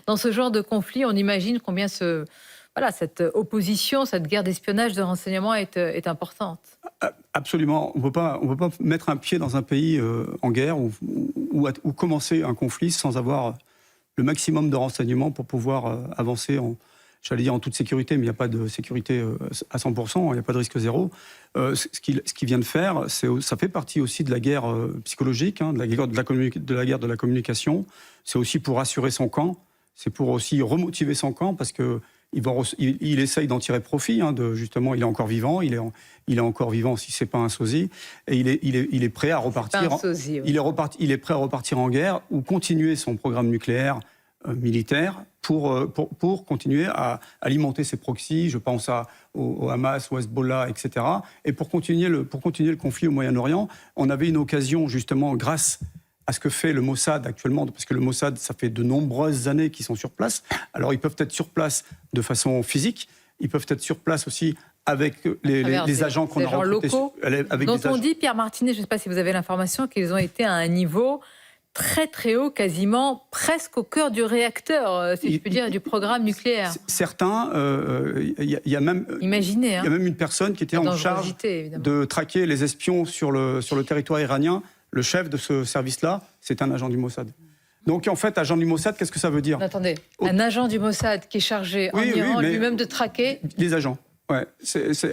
Dans ce genre de conflit, on imagine combien cette opposition, cette guerre d'espionnage, de renseignement est importante. Absolument. On ne peut pas mettre un pied dans un pays en guerre ou commencer un conflit sans avoir le maximum de renseignements pour pouvoir avancer j'allais dire en toute sécurité, mais il n'y a pas de sécurité à 100%, il n'y a pas de risque zéro. Ce qu'il vient de faire, ça fait partie aussi de la guerre psychologique, de la guerre de la communication. C'est aussi pour rassurer son camp, c'est pour aussi remotiver son camp, parce que il essaye d'en tirer profit, justement, il est encore vivant, il est encore vivant si c'est pas un sosie, et il est prêt à repartir. Sosie, oui. Il est prêt à repartir en guerre ou continuer son programme nucléaire militaire pour continuer à alimenter ses proxys. Je pense au Hamas, au Hezbollah, etc. Et pour continuer le conflit au Moyen-Orient, on avait une occasion justement grâce à ce que fait le Mossad actuellement, parce que le Mossad, ça fait de nombreuses années qu'ils sont sur place. Alors, ils peuvent être sur place de façon physique, ils peuvent être sur place aussi avec les agents qu'on a recrutés. Dont on dit, Pierre Martinet, je ne sais pas si vous avez l'information, qu'ils ont été à un niveau très très haut, quasiment presque au cœur du réacteur, si je peux dire, du programme nucléaire. Certains, il y a même... Imaginez, il y a même une personne qui était en charge de traquer les espions sur le territoire iranien. Le chef de ce service-là, c'est un agent du Mossad. Donc, en fait, agent du Mossad, qu'est-ce que ça veut dire ? Attendez, un agent du Mossad qui est chargé en Iran lui-même de traquer... Les agents, ouais.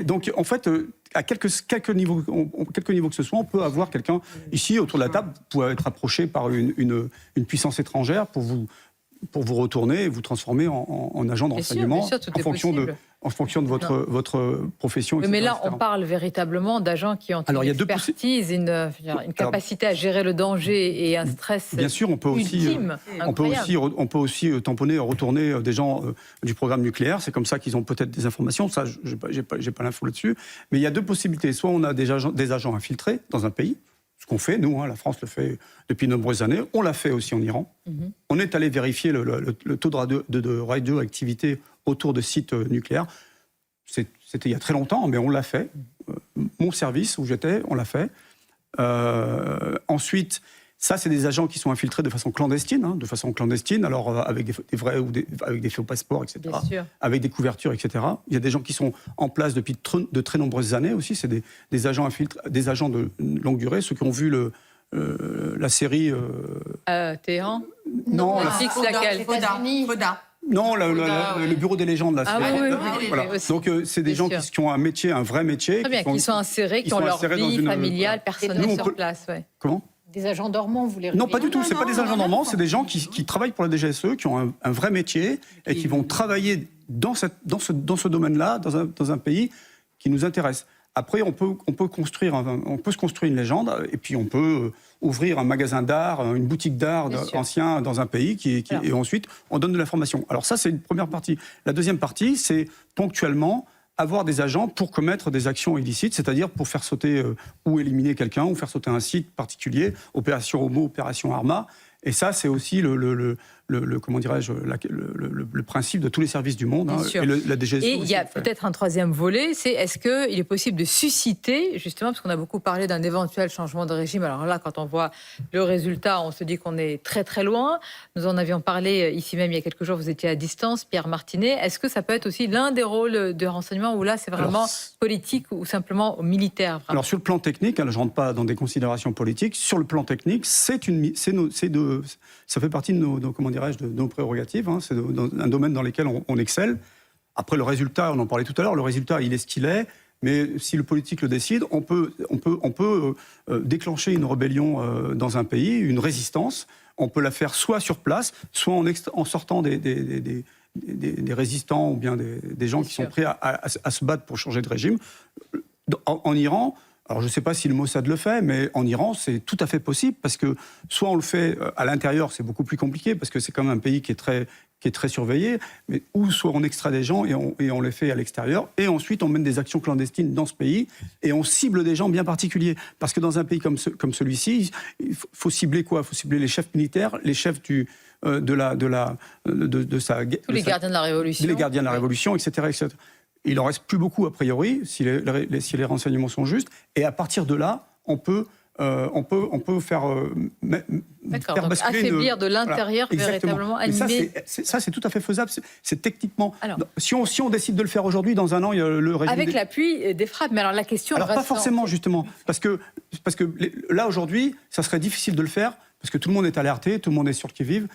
Donc, en fait, à quelques niveaux que ce soit, on peut avoir quelqu'un ici, autour de la table, pour être approché par une puissance étrangère pour vous retourner et vous transformer en agent de renseignement, bien sûr, en fonction de votre profession. Mais là, on parle véritablement d'agents qui ont une expertise, une capacité à gérer le danger et un stress bien sûr, ultime. On peut aussi tamponner, retourner des gens du programme nucléaire. C'est comme ça qu'ils ont peut-être des informations. Ça, j'ai pas l'info là-dessus. Mais il y a deux possibilités. Soit on a des agents infiltrés dans un pays, ce qu'on fait, nous, la France le fait depuis de nombreuses années. On l'a fait aussi en Iran. On est allé vérifier le taux de radioactivité autour de sites nucléaires. C'était il y a très longtemps, mais on l'a fait. Mon service, où j'étais, on l'a fait. Ensuite, ça, c'est des agents qui sont infiltrés de façon clandestine, alors avec des vrais ou avec des faux passeports, etc., avec des couvertures, etc. Il y a des gens qui sont en place depuis de très nombreuses années aussi. C'est des agents des agents de longue durée, ceux qui ont vu la série... Téhéran ? Non, laquelle ? Foda. Non, le bureau des légendes, là. Voilà. Donc, c'est des gens qui ont un vrai métier. Très bien, qui sont insérés, qui ont leur vie familiale, personnelle sur place. Ouais. Comment ? Des agents dormants, vous les Non, pas du tout. C'est pas des agents dormants. C'est des gens qui travaillent pour la DGSE, qui ont un vrai métier et qui vont travailler dans ce domaine-là, dans un pays qui nous intéresse. Après, on peut se construire une légende, et puis on peut ouvrir un magasin d'art, une boutique d'art ancien dans un pays, et ensuite on donne de l'information. Alors ça, c'est une première partie. La deuxième partie, c'est ponctuellement avoir des agents pour commettre des actions illicites, c'est-à-dire pour faire sauter ou éliminer quelqu'un, ou faire sauter un site particulier, opération Homo, opération Arma. Et ça, c'est aussi comment dirais-je, le principe de tous les services du monde. Et la DGSE. Et il y a peut-être un troisième volet, c'est est-ce qu'il est possible de susciter, justement, parce qu'on a beaucoup parlé d'un éventuel changement de régime. Alors là, quand on voit le résultat, on se dit qu'on est très très loin. Nous en avions parlé ici même il y a quelques jours, vous étiez à distance, Pierre Martinet. Est-ce que ça peut être aussi l'un des rôles de renseignement où là, c'est vraiment politique ou simplement militaire vraiment ? Alors sur le plan technique, je ne rentre pas dans des considérations politiques, sur le plan technique, ça fait partie de nos prérogatives. C'est un domaine dans lequel on excelle. Après, le résultat, on en parlait tout à l'heure, le résultat, il est ce qu'il est. Mais si le politique le décide, on peut déclencher une rébellion dans un pays, une résistance. On peut la faire soit sur place, soit en sortant des résistants ou bien des gens qui sont prêts à se battre pour changer de régime. En Iran... Alors, je ne sais pas si le Mossad le fait, mais en Iran, c'est tout à fait possible, parce que soit on le fait à l'intérieur, c'est beaucoup plus compliqué, parce que c'est quand même un pays qui est très surveillé, mais ou soit on extrait des gens et on les fait à l'extérieur, et ensuite on mène des actions clandestines dans ce pays, et on cible des gens bien particuliers. Parce que dans un pays comme celui-ci, il faut cibler quoi ? Il faut cibler les chefs militaires, les chefs tous les gardiens de la Révolution. Les gardiens de la Révolution, etc., etc. Il n'en reste plus beaucoup, a priori, si les renseignements sont justes. Et à partir de là, on peut on peut faire, D'accord, faire donc basculer affaiblir de l'intérieur, Voilà, exactement. véritablement Mais animer. ça, c'est tout à fait faisable. C'est techniquement. Alors, si on décide de le faire aujourd'hui, dans un an, il y a le régime. avec l'appui des frappes. Mais alors la question Alors pas reste forcément, justement, parce que là aujourd'hui, ça serait difficile de le faire parce que tout le monde est alerté, tout le monde est sur le qui-vive.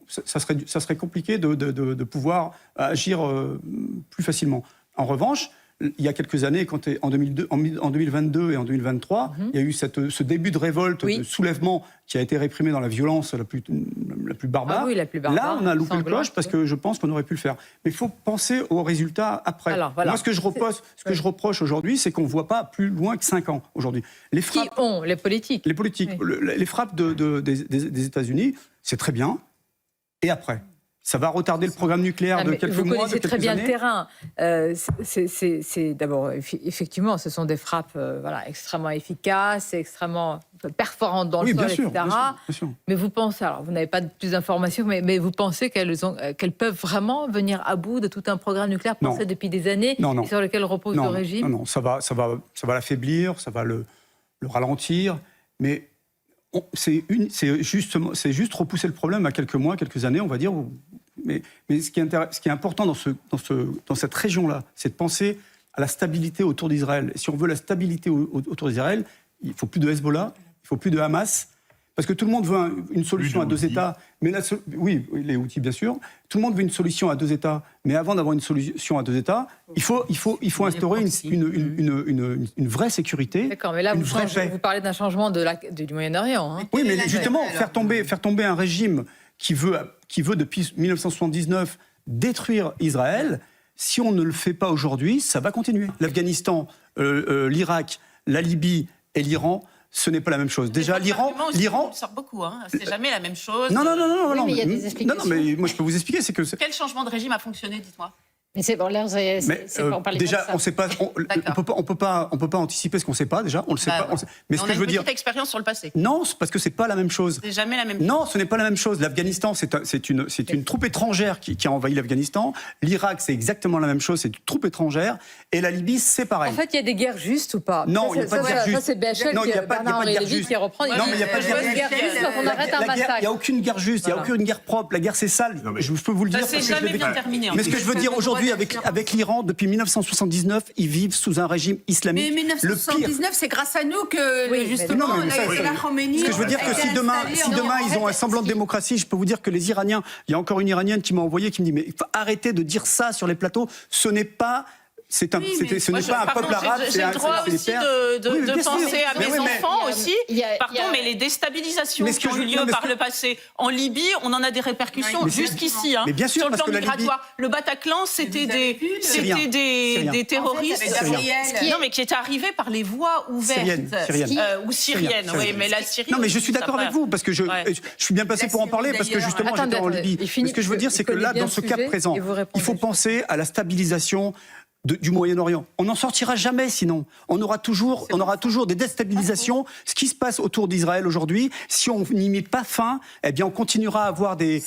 Ça serait compliqué de pouvoir agir plus facilement. En revanche, il y a quelques années, en 2022 et en 2023, il y a eu ce début de révolte, de soulèvement qui a été réprimé dans la violence la plus barbare. Ah oui, la plus barbare. Là, on a loupé le sanglante, coche parce que je pense qu'on aurait pu le faire. Mais il faut penser aux résultats après. Alors, voilà. Moi, ce que je reproche aujourd'hui, c'est qu'on ne voit pas plus loin que 5 ans aujourd'hui. Les Qui ont les politiques. Les politiques. Oui. Les frappes des États-Unis, c'est très bien. Et après, ça va retarder le programme nucléaire de quelques mois, de Vous connaissez quelques très bien années. le terrain. C'est d'abord, effectivement, ce sont des frappes extrêmement efficaces, extrêmement perforantes dans le sol, bien sûr, etc. bien sûr. Mais vous pensez, alors vous n'avez pas plus d'informations, mais vous pensez qu'elles peuvent vraiment venir à bout de tout un programme nucléaire pensé depuis des années Non. et sur lequel repose le régime? Non, ça va l'affaiblir, ça va le ralentir, mais c'est juste repousser le problème à quelques mois, quelques années, on va dire. Mais ce qui est important dans cette région-là, c'est de penser à la stabilité autour d'Israël. Et si on veut la stabilité autour d'Israël, il ne faut plus de Hezbollah, il ne faut plus de Hamas, parce que tout le monde veut une solution à 2 États. Mais oui, les Houthis, bien sûr. Tout le monde veut une solution à 2 États. Mais avant d'avoir une solution à 2 États, il faut instaurer une vraie sécurité. D'accord, mais là, vous parlez d'un changement du Moyen-Orient. Hein. Oui, mais justement, faire tomber un régime qui veut depuis 1979 détruire Israël, si on ne le fait pas aujourd'hui, ça va continuer. L'Afghanistan, l'Irak, la Libye et l'Iran, ce n'est pas la même chose. Déjà, l'Iran sort beaucoup. C'est jamais la même chose. Non, mais il y a des explications. Non, mais moi je peux vous expliquer, c'est que Quel changement de régime a fonctionné, dites-moi? Mais c'est bon, là, déjà, on sait pas. On peut pas anticiper ce qu'on sait pas. Déjà, on le sait pas. Mais ce que je veux dire. On a une petite expérience sur le passé. Non, c'est parce que c'est pas la même chose. C'est jamais la même chose. Non, ce n'est pas la même chose. L'Afghanistan, c'est une troupe étrangère qui a envahi l'Afghanistan. L'Irak, c'est exactement la même chose. C'est une troupe étrangère. Et la Libye, c'est pareil. En fait, il y a des guerres justes ou pas? Non, il n'y a pas de guerre juste. Ça, c'est BHL, Bernard-Henri Lévy qui reprend. Non, mais il n'y a pas de guerre juste quand on arrête un massacre. Il n'y a aucune guerre juste. Il n'y a aucune guerre propre. La guerre, c'est sale. Je peux vous le dire. Ça s'est jamais bien terminé. Mais ce que je veux dire aujourd'hui avec l'Iran, depuis 1979, ils vivent sous un régime islamique. Mais 1979, c'est grâce à nous que, justement, non, mais la Khomeini... Ce que je veux dire, que si demain ils ont un semblant de démocratie, je peux vous dire que les Iraniens, il y a encore une Iranienne qui m'a envoyé, qui me dit, mais il faut arrêter de dire ça sur les plateaux, ce n'est pas... Ce n'est pas un peuple arabe, j'ai le droit aussi de penser à mes enfants aussi. Pardon, mais les déstabilisations qui ont eu lieu par le passé en Libye, on en a des répercussions jusqu'ici. Mais bien sûr, sur le plan migratoire. Le Bataclan, c'était des terroristes non, mais qui étaient arrivés par les voies ouvertes. Ou syriennes. Oui, mais la Syrie. Non, mais je suis d'accord avec vous, parce que je suis bien placé pour en parler, parce que justement, j'étais en Libye. Ce que je veux dire, c'est que là, dans ce cas présent, il faut penser à la stabilisation du Moyen-Orient. On n'en sortira jamais sinon. On aura toujours des déstabilisations. Ce qui se passe autour d'Israël aujourd'hui, si on n'y met pas fin, eh bien on continuera à avoir des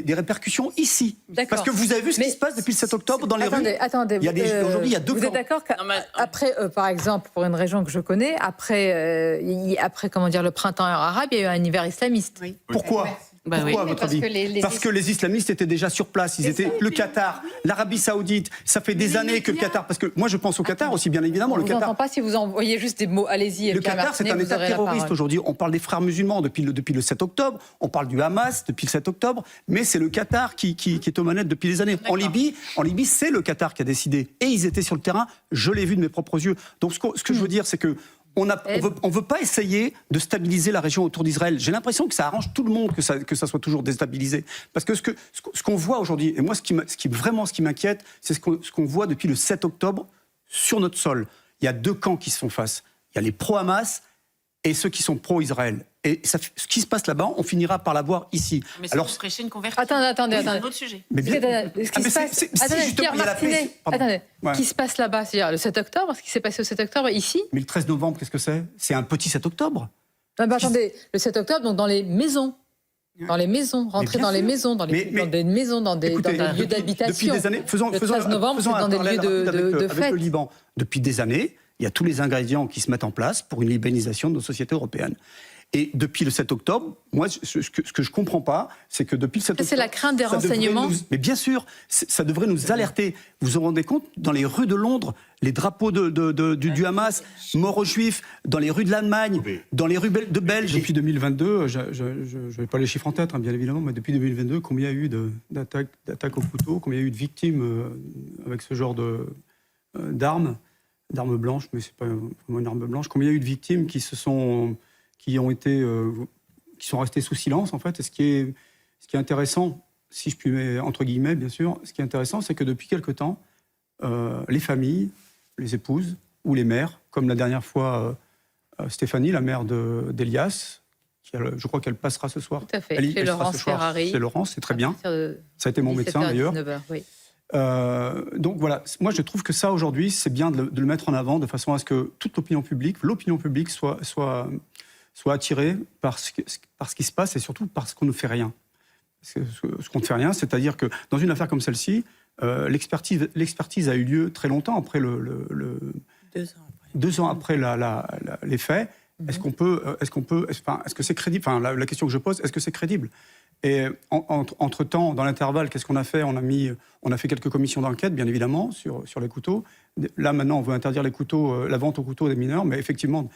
répercussions ici. Parce que vous avez vu ce qui se passe depuis le 7 octobre dans les rues. Attendez. Aujourd'hui, il y a 2 camps. Vous êtes d'accord qu'après, par exemple, pour une région que je connais, après comment dire, le printemps arabe, il y a eu un hiver islamiste. Oui. Pourquoi ? Pourquoi, à votre avis ? Parce que les islamistes étaient déjà sur place. Ils étaient le Qatar, l'Arabie Saoudite. Ça fait des années que le Qatar. Parce que moi, je pense au Qatar aussi, bien évidemment. On ne vous entend pas si vous envoyez juste des mots. Allez-y. Le Qatar, c'est un État terroriste aujourd'hui. On parle des frères musulmans depuis le 7 octobre. On parle du Hamas depuis le 7 octobre. Mais c'est le Qatar qui est aux manettes depuis des années. En Libye, c'est le Qatar qui a décidé. Et ils étaient sur le terrain. Je l'ai vu de mes propres yeux. Donc, ce que je veux dire, c'est que on veut pas essayer de stabiliser la région autour d'Israël. J'ai l'impression que ça arrange tout le monde que ça soit toujours déstabilisé. Parce que ce qu'on voit aujourd'hui, et moi ce qui m'inquiète, c'est ce qu'on voit depuis le 7 octobre sur notre sol. Il y a 2 camps qui se font face. Il y a les pro-Hamas et ceux qui sont pro-Israël. Et ce qui se passe là-bas, on finira par l'avoir ici. Mais ça, vous prêchez une conversion. Attendez. C'est un autre sujet. Mais ce qui se passe là-bas, c'est-à-dire le 7 octobre, ce qui s'est passé au 7 octobre ici. Mais le 13 novembre, qu'est-ce que c'est ? C'est un petit 7 octobre. Attendez, le 7 octobre, donc dans les maisons. Dans les maisons, rentrer dans les maisons, dans des maisons, dans des lieux d'habitation. Depuis des années, le 13 novembre, c'est dans des lieux de fête. Avec le Liban, depuis des années, Il y a tous les ingrédients qui se mettent en place pour une libéralisation de nos sociétés européennes. Et depuis le 7 octobre, moi, ce que je ne comprends pas, c'est que depuis le 7 octobre... C'est la crainte des renseignements. Mais bien sûr, ça devrait nous alerter. Vous vous rendez compte, dans les rues de Londres, les drapeaux du Hamas, mort aux Juifs, dans les rues de l'Allemagne, dans les rues de Belge. Depuis 2022, je n'ai pas les chiffres en tête, hein, bien évidemment, mais depuis 2022, combien il y a eu d'attaques au couteau, combien il y a eu de victimes avec ce genre d'armes blanches, mais ce n'est pas vraiment une arme blanche, combien il y a eu de victimes qui sont restés sous silence, en fait. Et ce qui est intéressant, si je puis mettre entre guillemets, bien sûr, ce qui est intéressant, c'est que depuis quelque temps, les familles, les épouses ou les mères, comme la dernière fois Stéphanie, la mère d'Elias, je crois qu'elle passera ce soir. Tout à fait. Chez Laurence Ferrari. C'est Laurence, c'est très bien. Ça a été mon médecin, d'ailleurs. 19h, oui. Donc voilà, moi je trouve que ça aujourd'hui, c'est bien de le mettre en avant de façon à ce que toute l'opinion publique soit attirée par ce qui se passe et surtout parce qu'on ne fait rien. Ce qu'on ne fait rien, c'est-à-dire que dans une affaire comme celle-ci, l'expertise a eu lieu très longtemps après 2 ans après les faits. Est-ce que c'est crédible? Enfin, la question que je pose, est-ce que c'est crédible? Et entre-temps, dans l'intervalle, qu'est-ce qu'on a fait? On a fait quelques commissions d'enquête, bien évidemment, sur les couteaux. Là, maintenant, on veut interdire la vente aux couteaux des mineurs, mais effectivement,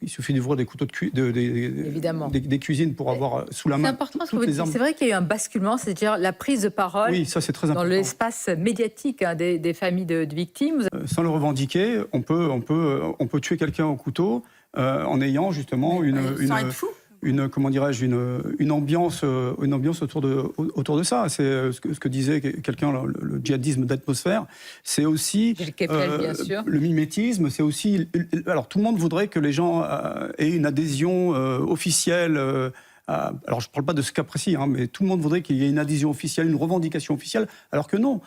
il suffit d'ouvrir des couteaux des cuisines pour avoir sous la main. C'est important ce que vous dites. C'est vrai qu'il y a eu un basculement, c'est-à-dire la prise de parole ça, c'est très dans l'espace médiatique des familles de victimes. Sans le revendiquer, on peut tuer quelqu'un au couteau en ayant justement une ambiance autour de ça. C'est ce que disait quelqu'un, le djihadisme d'atmosphère. C'est aussi bien sûr. Le mimétisme. C'est aussi. Alors tout le monde voudrait que les gens aient une adhésion officielle. Alors je ne parle pas de ce cas précis, hein, mais tout le monde voudrait qu'il y ait une adhésion officielle, une revendication officielle. Alors que non,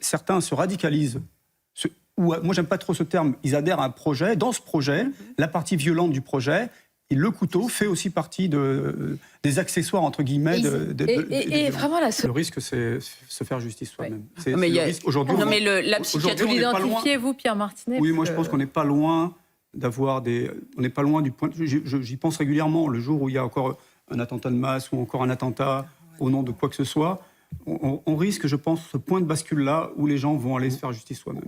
certains se radicalisent. Moi, j'aime pas trop ce terme. Ils adhèrent à un projet. Dans ce projet, la partie violente du projet, le couteau fait aussi partie des accessoires, entre guillemets. Et vraiment, le risque, c'est se faire justice soi-même. Ouais. Le risque aujourd'hui. Non, mais la psychiatrie, vous l'identifiez, vous, Pierre Martinet? Oui, moi, je pense qu'on n'est pas loin d'avoir on n'est pas loin du point. J'y pense régulièrement. Le jour où il y a encore un attentat de masse ou encore un attentat au nom de quoi que ce soit, on risque, je pense, ce point de bascule-là où les gens vont aller se faire justice soi-même.